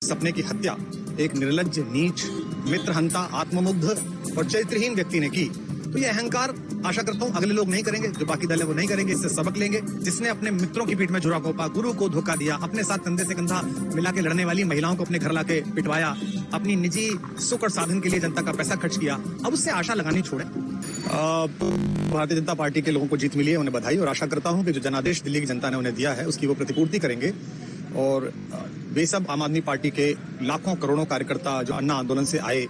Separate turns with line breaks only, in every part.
सपने की हत्या एक निर्लज्ज, नीच, मित्रहंता, आत्ममुग्ध और चरित्रहीन व्यक्ति ने की, तो ये अहंकार आशा करता हूँ अगले लोग नहीं करेंगे, जो बाकी दल है वो नहीं करेंगे, इससे सबक लेंगे। जिसने अपने मित्रों की पीठ में छुरा घोंपा, गुरु को धोखा दिया, अपने साथ कंधे से कंधा मिला के लड़ने वाली महिलाओं को अपने घर लाके पिटवाया, अपनी निजी सुख और साधन के लिए जनता का पैसा खर्च किया, अब उससे आशा लगानी छोड़े। भारतीय जनता पार्टी के लोगों को जीत मिली है, उन्हें बधाई, और आशा करता हूं कि जो जनादेश दिल्ली की जनता ने उन्हें दिया है उसकी वो प्रतिपूर्ति करेंगे। और वे सब आम आदमी पार्टी के लाखों करोड़ों कार्यकर्ता जो अन्ना आंदोलन से आए,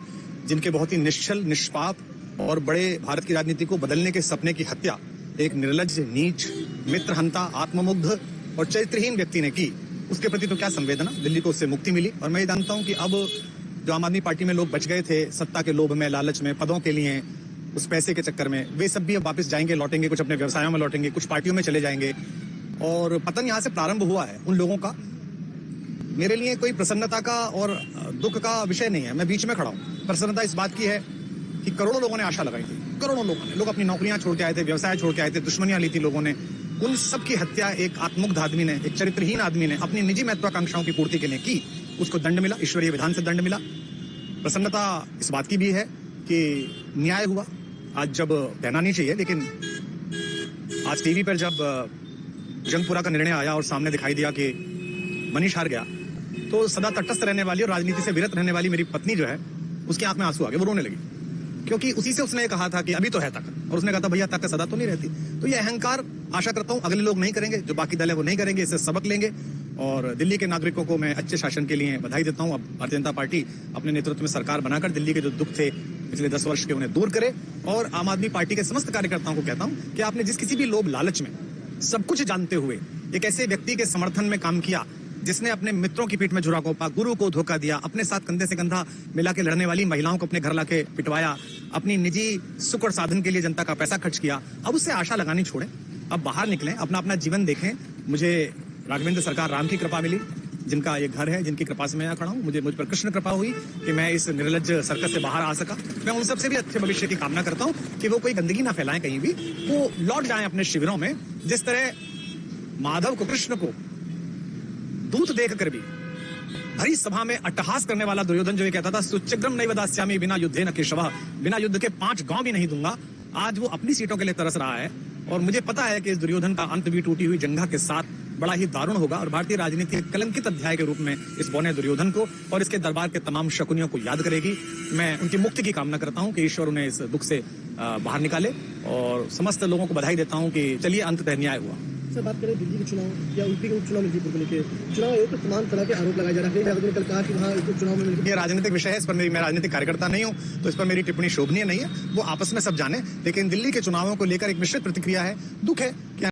जिनके बहुत ही निश्चल, निष्पाप और बड़े भारत की राजनीति को बदलने के सपने की हत्या एक निर्लज्ज, नीच, मित्रहंता, आत्ममुग्ध और चरित्रहीन व्यक्ति ने की, उसके प्रति तो क्या संवेदना। दिल्ली को उससे मुक्ति मिली, और मैं ये जानता हूं कि अब जो आम आदमी पार्टी में लोग बच गए थे सत्ता के लोभ में, लालच में, पदों के लिए, उस पैसे के चक्कर में, वे सब भी अब वापस जाएंगे, लौटेंगे, कुछ अपने व्यवसायों में लौटेंगे, कुछ पार्टियों में चले जाएंगे, और पतन यहाँ से प्रारंभ हुआ है उन लोगों का। मेरे लिए कोई प्रसन्नता का और दुख का विषय नहीं है, मैं बीच में खड़ा हूँ। प्रसन्नता इस बात की है कि करोड़ों लोगों ने आशा लगाई थी, करोड़ों लोग अपनी नौकरियां छोड़ के आए थे, व्यवसाय छोड़ के आए थे, दुश्मनियां ली थी लोगों ने, उन सब की हत्या एक आत्ममुग्ध आदमी ने, एक चरित्रहीन आदमी ने अपनी निजी महत्वाकांक्षाओं की पूर्ति के लिए की, उसको दंड मिला, ईश्वरीय विधान से दंड मिला। प्रसन्नता इस बात की भी है कि न्याय हुआ। आज जब कहना नहीं चाहिए, लेकिन आज टीवी पर जब जंगपुरा का निर्णय आया और सामने दिखाई दिया कि मनीष हार गया, तो सदा तटस्थ रहने वाली और राजनीति से विरत रहने वाली मेरी पत्नी जो है, उसकी आंख में आंसू आ गए, वो रोने लगी, क्योंकि उसी से उसने कहा था कि अभी तो है ताकत, और उसने कहा था भैया ताकत सदा तो नहीं रहती। तो ये अहंकार आशा करता हूं अगले लोग नहीं करेंगे, जो बाकी दल है वो नहीं करेंगे, इससे सबक लेंगे। और दिल्ली के नागरिकों को मैं अच्छे शासन के लिए बधाई देता हूं। अब भारतीय जनता पार्टी अपने नेतृत्व में सरकार बनाकर दिल्ली के जो दुख थे पिछले 10 वर्ष के, उन्हें दूर करे। और आम आदमी पार्टी के समस्त कार्यकर्ताओं को कहता हूं कि आपने जिस किसी भी लोभ लालच में, सब कुछ जानते हुए एक ऐसे व्यक्ति के समर्थन में काम किया जिसने अपने मित्रों की पीठ में छुरा घोंपा, गुरु को धोखा दिया, अपने साथ कंधे से कंधा मिला के लड़ने वाली महिलाओं को अपने घर लाके पिटवाया, अपनी निजी सुख और साधन के लिए जनता का पैसा खर्च किया, अब उससे आशा लगानी छोड़े, अब बाहर निकलें, अपना अपना जीवन देखें। मुझे राघवेंद्र सरकार राम की कृपा मिली, जिनका ये घर है, जिनकी कृपा से मैं यहाँ खड़ा हूँ। मुझ पर कृष्ण कृपा हुई कि मैं इस निर्लज्ज सर्कस से बाहर आ सका। मैं उन सबसे भी अच्छे भविष्य की कामना करता हूँ कि वो कोई गंदगी ना फैलाएं कहीं भी, वो लौट जाएं अपने शिविरों में। जिस तरह माधव को, कृष्ण को दूत देखकर भी भरी सभा में अट्टहास करने वाला दुर्योधन जो ये कहता था सुचिग्रम नैव दास्यामि बिना युद्धे न केशवः, बिना युद्ध के 5 गांव भी नहीं दूंगा, आज वो अपनी सीटों के लिए तरस रहा है। और मुझे पता है कि इस दुर्योधन का अंत भी टूटी हुई जंघा के साथ बड़ा ही दारुण होगा, और भारतीय राजनीति के कलंकित अध्याय के रूप में इस बौने दुर्योधन को और इसके दरबार के तमाम शकुनियों को याद करेगी। मैं उनकी मुक्ति की कामना करता हूं कि ईश्वर उन्हें इस दुख से बाहर निकाले, और समस्त लोगों को बधाई देता हूं कि चलिए अंततः न्याय हुआ।
सर, बात करें दिल्ली के चुनाव या यूपी के उपचुनाव में जीत को लेकर, चुनाव आयोग पर तमाम तरह के आरोप लगाए जा रहे हैं। कल कहा कि वहाँ उपचुनाव में
ये राजनीतिक विषय है, इस पर मैं राजनीतिक कार्यकर्ता नहीं हूं, तो इस पर मेरी टिप्पणी शोभनीय नहीं है, वो आपस में सब जाने। लेकिन दिल्ली के चुनावों को लेकर एक मिश्रित प्रतिक्रिया है, दुख है कि